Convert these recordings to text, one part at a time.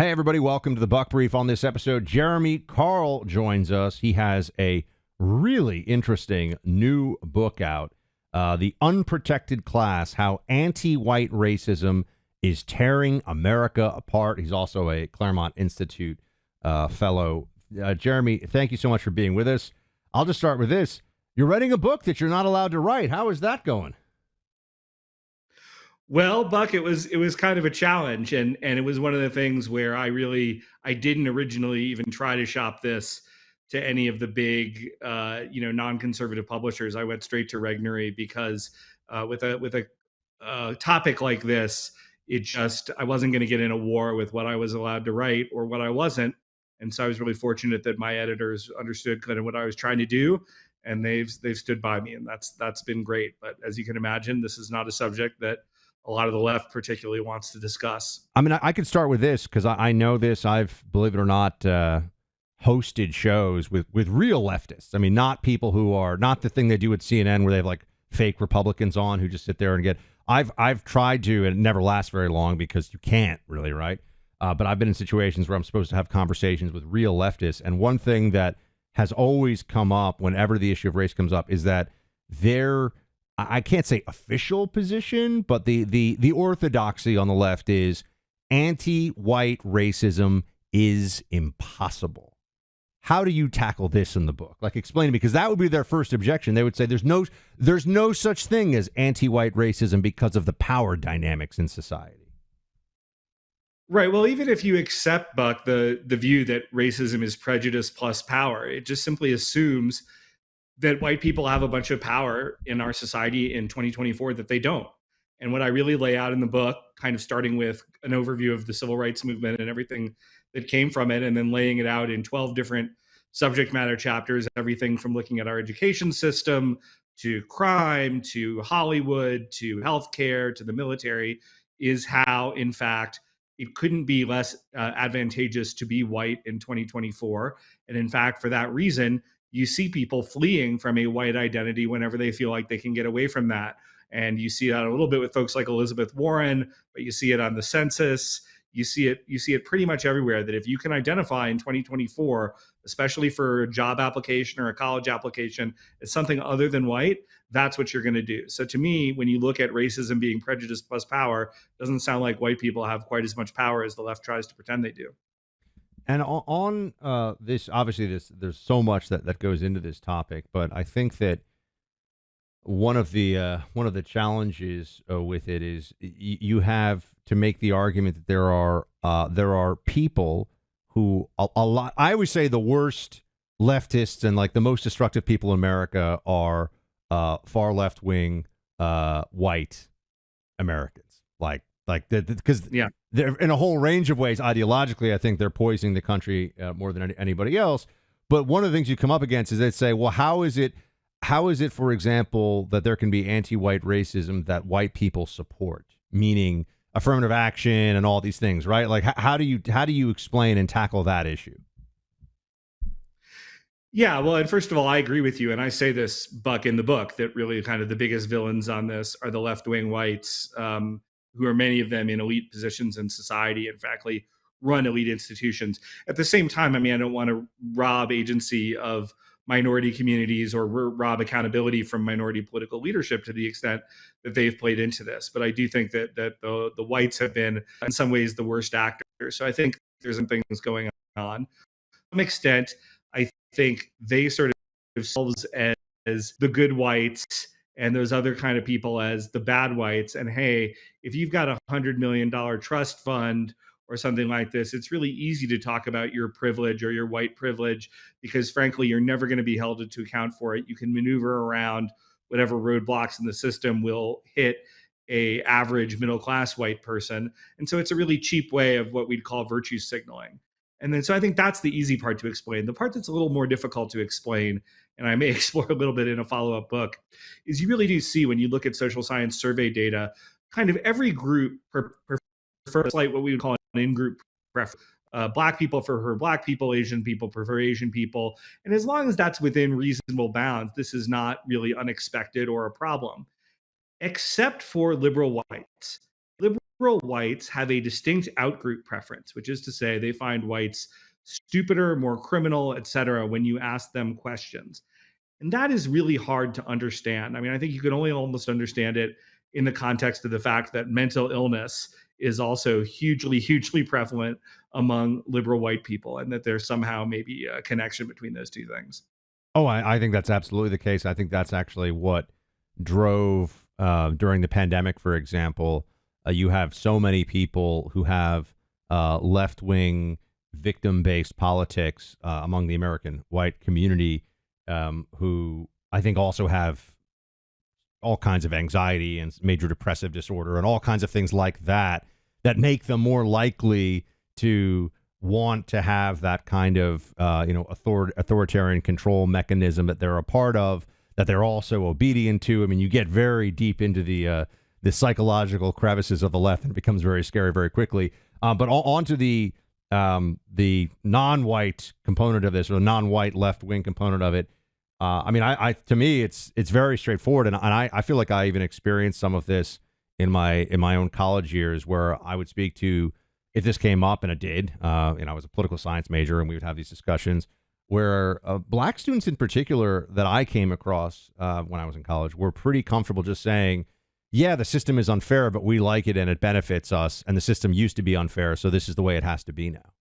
Hey, everybody, welcome to the Buck Brief. On this episode, Jeremy Carl joins us. He has a really interesting new book out, The Unprotected Class, How Anti-White Racism is Tearing America Apart. He's also a Claremont Institute fellow. Jeremy, thank you so much for being with us. I'll just start with this. You're writing a book that you're not allowed to write. How is that going? Well, Buck, it was kind of a challenge, and it was one of the things where I didn't originally even try to shop this to any of the big non-conservative publishers. I went straight to Regnery because with a topic like this, I wasn't going to get in a war with what I was allowed to write or what I wasn't, and so I was really fortunate that my editors understood kind of what I was trying to do, and they've stood by me, and that's been great. But as you can imagine, this is not a subject that a lot of the left particularly wants to discuss. I mean, I could start with this because I know this. I've, believe it or not, hosted shows with real leftists. I mean, not people who are not the thing they do at CNN where they have like fake Republicans on who just sit there and get. I've tried to, and it never lasts very long because you can't really, right? But I've been in situations where I'm supposed to have conversations with real leftists, and one thing that has always come up whenever the issue of race comes up is that I can't say official position, but the orthodoxy on the left is anti-white racism is impossible. How do you tackle this in the book? Like, explain to me, because that would be their first objection. They would say there's no such thing as anti-white racism because of the power dynamics in society. Right. Well, even if you accept, Buck, the view that racism is prejudice plus power, it just simply assumes that white people have a bunch of power in our society in 2024 that they don't. And what I really lay out in the book, kind of starting with an overview of the civil rights movement and everything that came from it, and then laying it out in 12 different subject matter chapters, everything from looking at our education system to crime to Hollywood to healthcare to the military, is how, in fact, it couldn't be less advantageous to be white in 2024. And in fact, for that reason, you see people fleeing from a white identity whenever they feel like they can get away from that. And you see that a little bit with folks like Elizabeth Warren, but you see it on the census. You see it pretty much everywhere, that if you can identify in 2024, especially for a job application or a college application, as something other than white, that's what you're going to do. So to me, when you look at racism being prejudice plus power, it doesn't sound like white people have quite as much power as the left tries to pretend they do. And on this, obviously, there's so much that goes into this topic, but I think that one of the challenges with it is you have to make the argument that there are people who a lot. I always say the worst leftists and like the most destructive people in America are far left wing white Americans, because they're in a whole range of ways. Ideologically, I think they're poisoning the country more than anybody else. But one of the things you come up against is they say, well, how is it, for example, that there can be anti-white racism that white people support, meaning affirmative action and all these things, right? Like, how do you explain and tackle that issue? Yeah, well, and first of all, I agree with you. And I say this, Buck, in the book, that really kind of the biggest villains on this are the left-wing whites, who are many of them in elite positions in society and frankly run elite institutions. At the same time, I mean, I don't want to rob agency of minority communities or rob accountability from minority political leadership to the extent that they've played into this. But I do think that the whites have been, in some ways, the worst actors. So I think there's some things going on. To some extent, I think they sort of themselves as the good whites and those other kind of people as the bad whites. And hey, if you've got $100 million trust fund or something like this, it's really easy to talk about your privilege or your white privilege because frankly, you're never going to be held to account for it. You can maneuver around whatever roadblocks in the system will hit a average middle class white person. And so it's a really cheap way of what we'd call virtue signaling. And then so I think that's the easy part to explain. The part that's a little more difficult to explain, and I may explore a little bit in a follow-up book, is you really do see when you look at social science survey data, kind of every group prefers like what we would call an in-group preference. Black people prefer Black people, Asian people prefer Asian people. And as long as that's within reasonable bounds, this is not really unexpected or a problem, except for liberal whites. Liberal liberal whites have a distinct outgroup preference, which is to say they find whites stupider, more criminal, etc., when you ask them questions. And that is really hard to understand. I mean, I think you can only almost understand it in the context of the fact that mental illness is also hugely, hugely prevalent among liberal white people, and that there's somehow maybe a connection between those two things. Oh, I think that's absolutely the case. I think that's actually what drove during the pandemic, for example. You have so many people who have left wing, victim based politics among the American white community, who I think also have all kinds of anxiety and major depressive disorder and all kinds of things like that, that make them more likely to want to have that kind of authoritarian control mechanism that they're a part of, that they're also obedient to. I mean, you get very deep into the psychological crevices of the left, and it becomes very scary very quickly. But on to the non-white component of this, or the non-white left-wing component of it. I mean, I to me, it's very straightforward, and I feel like I even experienced some of this in my own college years, where I would speak to, if this came up, and it did. I was a political science major, and we would have these discussions where black students in particular that I came across when I was in college were pretty comfortable just saying, yeah, the system is unfair, but we like it and it benefits us, and the system used to be unfair, so this is the way it has to be now.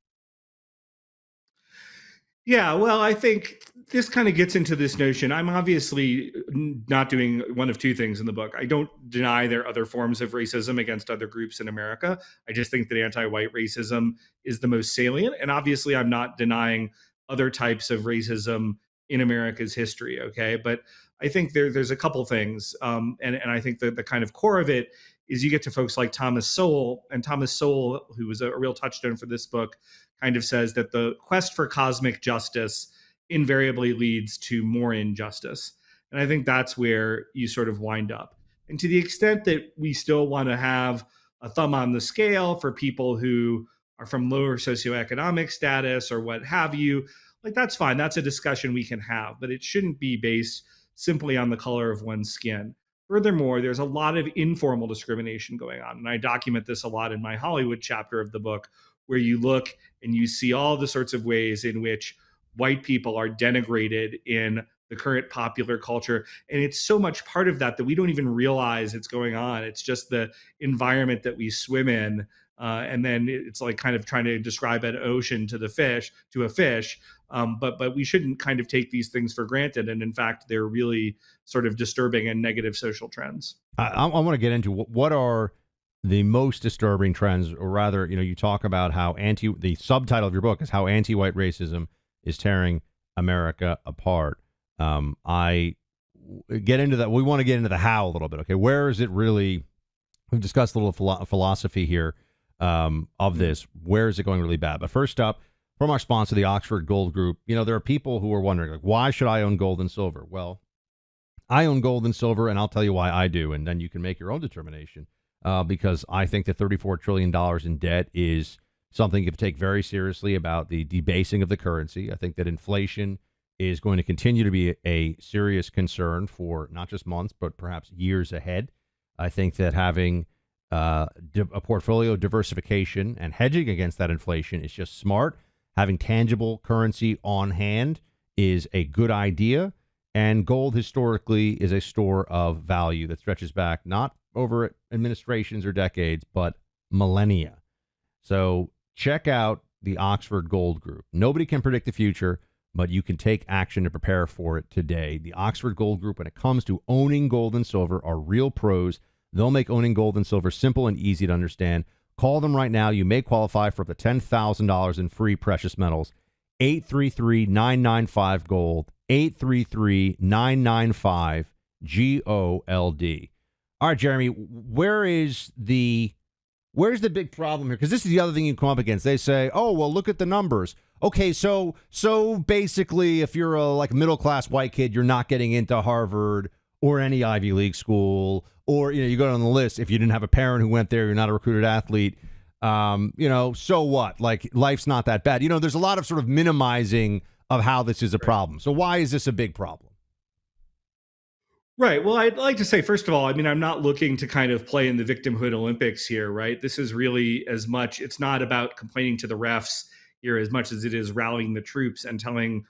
Yeah, well, I think this kind of gets into this notion. I'm obviously not doing one of two things in the book. I don't deny there are other forms of racism against other groups in America. I just think that anti-white racism is the most salient. And obviously, I'm not denying other types of racism in America's history. Okay. But I think there's a couple things. And I think that the kind of core of it is you get to folks like Thomas Sowell. And Thomas Sowell, who was a real touchstone for this book, kind of says that the quest for cosmic justice invariably leads to more injustice. And I think that's where you sort of wind up. And to the extent that we still want to have a thumb on the scale for people who are from lower socioeconomic status or what have you, like, that's fine. That's a discussion we can have, but it shouldn't be based simply on the color of one's skin. Furthermore, there's a lot of informal discrimination going on. And I document this a lot in my Hollywood chapter of the book, where you look and you see all the sorts of ways in which white people are denigrated in the current popular culture. And it's so much part of that we don't even realize it's going on. It's just the environment that we swim in. And then it's like kind of trying to describe an ocean to a fish. But we shouldn't kind of take these things for granted. And in fact, they're really sort of disturbing and negative social trends. I want to get into what are the most disturbing trends, or rather, you talk about how the subtitle of your book is how anti-white racism is tearing America apart. I get into that. We want to get into the how a little bit. Okay. Where is it really? We've discussed a little philosophy here of this. Where is it going really bad? But first up, from our sponsor, the Oxford Gold Group, there are people who are wondering, like, why should I own gold and silver? Well, I own gold and silver, and I'll tell you why I do, and then you can make your own determination. Because I think that $34 trillion in debt is something you have to take very seriously about the debasing of the currency. I think that inflation is going to continue to be a serious concern for not just months, but perhaps years ahead. I think that having a portfolio diversification and hedging against that inflation is just smart. Having tangible currency on hand is a good idea. And gold historically is a store of value that stretches back not over administrations or decades, but millennia. So check out the Oxford Gold Group. Nobody can predict the future, but you can take action to prepare for it today. The Oxford Gold Group, when it comes to owning gold and silver, are real pros. They'll make owning gold and silver simple and easy to understand. Call them right now. You may qualify for up to $10,000 in free precious metals. 833-995-GOLD. 833-995-GOLD. All right, Jeremy, where's the big problem here? Because this is the other thing you come up against. They say, oh, well, look at the numbers. Okay, so basically, if you're a middle-class white kid, you're not getting into Harvard or any Ivy League school, or you go down the list. If you didn't have a parent who went there, you're not a recruited athlete. So what? Like, life's not that bad. There's a lot of sort of minimizing of how this is a problem. So why is this a big problem? Right. Well, I'd like to say, first of all, I mean, I'm not looking to kind of play in the victimhood Olympics here, right? This is really as much, it's not about complaining to the refs here as much as it is rallying the troops and telling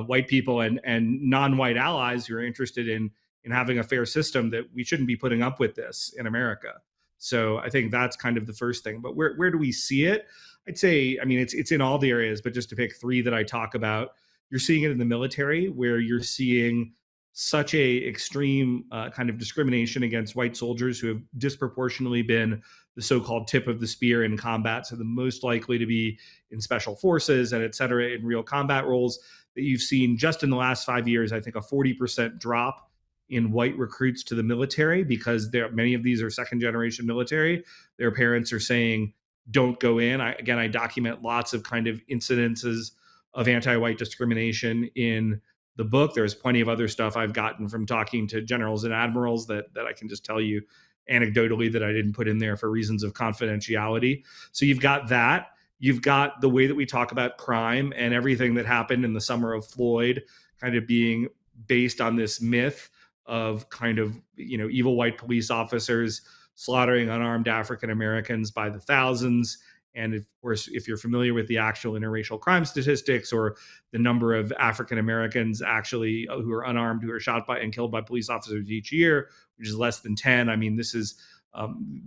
white people and non-white allies who are interested in having a fair system that we shouldn't be putting up with this in America. So I think that's kind of the first thing. But where do we see it? I'd say, I mean, it's in all the areas, but just to pick three that I talk about, you're seeing it in the military, where you're seeing such a extreme kind of discrimination against white soldiers who have disproportionately been the so-called tip of the spear in combat, so the most likely to be in special forces and et cetera in real combat roles, that you've seen just in the last 5 years, I think a 40% drop in white recruits to the military, because many of these are second generation military. Their parents are saying, don't go in. I document lots of kind of incidences of anti-white discrimination in the book. There's plenty of other stuff I've gotten from talking to generals and admirals that I can just tell you anecdotally that I didn't put in there for reasons of confidentiality. So you've got that. You've got the way that we talk about crime and everything that happened in the summer of Floyd kind of being based on this myth of kind of, evil white police officers slaughtering unarmed African Americans by the thousands. And of course, if you're familiar with the actual interracial crime statistics or the number of African Americans actually who are unarmed, who are shot by and killed by police officers each year, which is less than 10. I mean, this is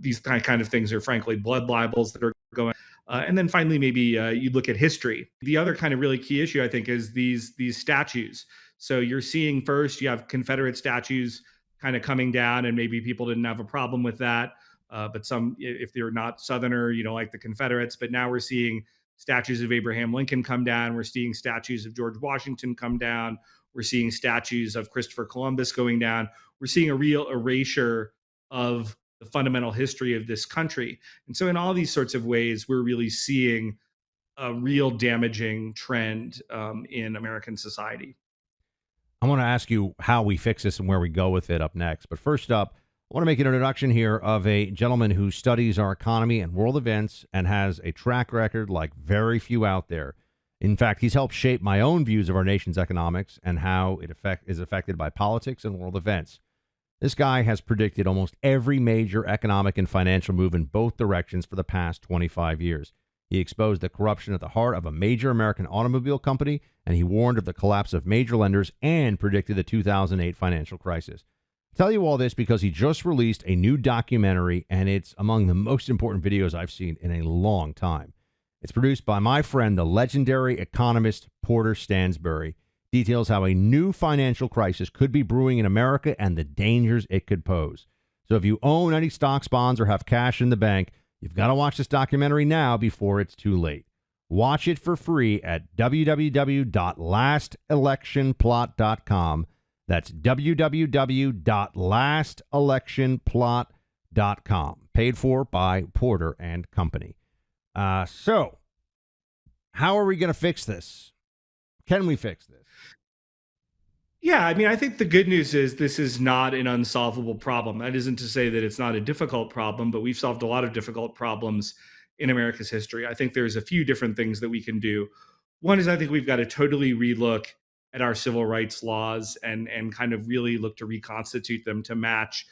these kind of things are frankly blood libels that are going. And then finally, maybe you look at history. The other kind of really key issue, I think, is these statues. So you're seeing first, you have Confederate statues kind of coming down, and maybe people didn't have a problem with that. But some, if they're not Southerner, like the Confederates. But now we're seeing statues of Abraham Lincoln come down. We're seeing statues of George Washington come down. We're seeing statues of Christopher Columbus going down. We're seeing a real erasure of the fundamental history of this country. And so in all these sorts of ways, we're really seeing a real damaging trend in American society. I want to ask you how we fix this and where we go with it up next. But first up, I want to make an introduction here of a gentleman who studies our economy and world events and has a track record like very few out there. In fact, he's helped shape my own views of our nation's economics and how it is affected by politics and world events. This guy has predicted almost every major economic and financial move in both directions for the past 25 years. He exposed the corruption at the heart of a major American automobile company, and he warned of the collapse of major lenders and predicted the 2008 financial crisis. I tell you all this because he just released a new documentary, and it's among the most important videos I've seen in a long time. It's produced by my friend, the legendary economist Porter Stanbury. Details how a new financial crisis could be brewing in America and the dangers it could pose. So if you own any stocks, bonds, or have cash in the bank, you've got to watch this documentary now before it's too late. Watch it for free at www.lastelectionplot.com. That's www.lastelectionplot.com. Paid for by Porter and Company. So, how are we going to fix this? Can we fix this? Yeah, I mean, I think the good news is this is not an unsolvable problem. That isn't to say that it's not a difficult problem, but we've solved a lot of difficult problems in America's history. I think there's a few different things that we can do. One is I think we've got to totally relook at our civil rights laws and kind of really look to reconstitute them to match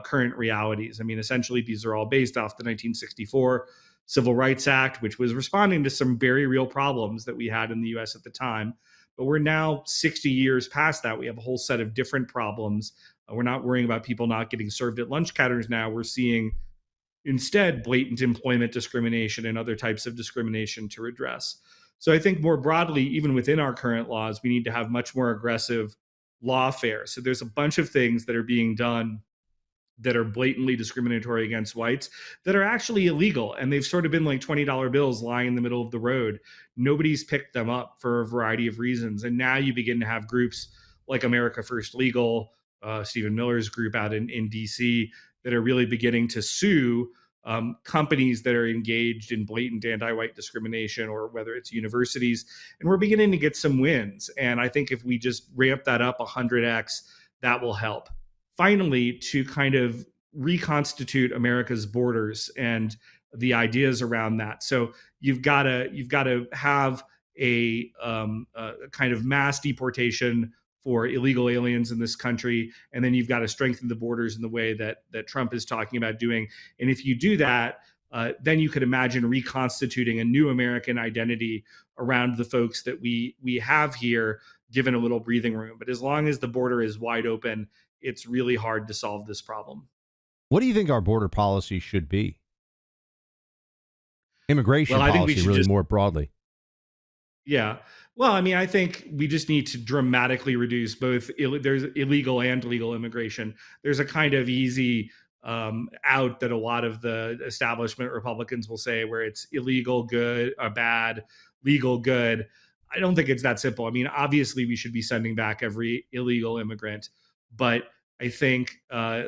current realities. I mean, essentially, these are all based off the 1964 Civil Rights Act, which was responding to some very real problems that we had in the U.S. at the time. But we're now 60 years past that. We have a whole set of different problems. We're not worrying about people not getting served at lunch counters now. We're seeing instead blatant employment discrimination and other types of discrimination to redress. So I think more broadly, even within our current laws, we need to have much more aggressive lawfare. So there's a bunch of things that are being done that are blatantly discriminatory against whites that are actually illegal. And they've sort of been like $20 bills lying in the middle of the road. Nobody's picked them up for a variety of reasons. And now you begin to have groups like America First Legal, Stephen Miller's group out in DC, that are really beginning to sue companies that are engaged in blatant anti-white discrimination, or whether it's universities. And we're beginning to get some wins. And I think if we just ramp that up 100x, that will help. Finally, to kind of reconstitute America's borders and the ideas around that. So you've got to have a kind of mass deportation for illegal aliens in this country, and then you've got to strengthen the borders in the way that Trump is talking about doing. And if you do that, then you could imagine reconstituting a new American identity around the folks that we have here, given a little breathing room. But as long as the border is wide open, it's really hard to solve this problem. What do you think our border policy should be? Immigration Well, I think we policy, should really just more broadly. Yeah. Well, I mean, I think we just need to dramatically reduce both there's illegal and legal immigration. There's a kind of easy out that a lot of the establishment Republicans will say, where it's illegal good or bad, legal good. I don't think it's that simple. I mean, obviously, we should be sending back every illegal immigrant, but I think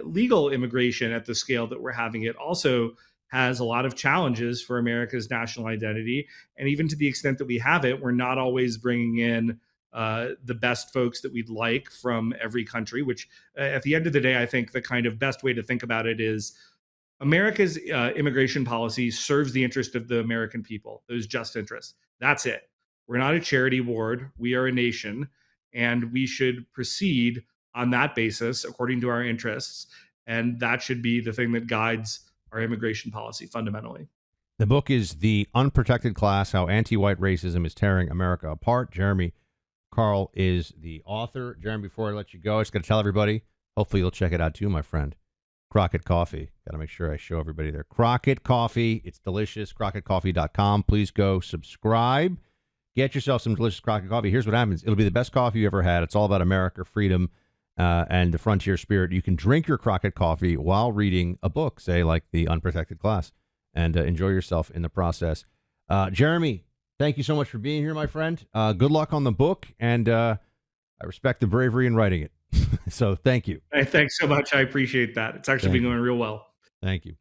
legal immigration at the scale that we're having it also has a lot of challenges for America's national identity. And even to the extent that we have it, we're not always bringing in the best folks that we'd like from every country, which at the end of the day, I think the kind of best way to think about it is America's immigration policy serves the interest of the American people, those just interests. That's it. We're not a charity ward. We are a nation, and we should proceed on that basis according to our interests. And that should be the thing that guides our immigration policy fundamentally. The book is The Unprotected Class, How Anti-White Racism is Tearing America Apart. Jeremy Carl is the author. Jeremy, before I let you go, I just got to tell everybody, hopefully you'll check it out too, my friend. Crockett Coffee. Got to make sure I show everybody there. Crockett Coffee. It's delicious. CrockettCoffee.com. Please go subscribe. Get yourself some delicious Crockett Coffee. Here's what happens. It'll be the best coffee you ever had. It's all about America, freedom, and the frontier spirit. You can drink your Crockett Coffee while reading a book, say like The Unprotected Class, and enjoy yourself in the process. Jeremy, thank you so much for being here, my friend. Good luck on the book, and I respect the bravery in writing it. So thank you. Thanks so much. I appreciate that. It's actually been going real well. Thank you.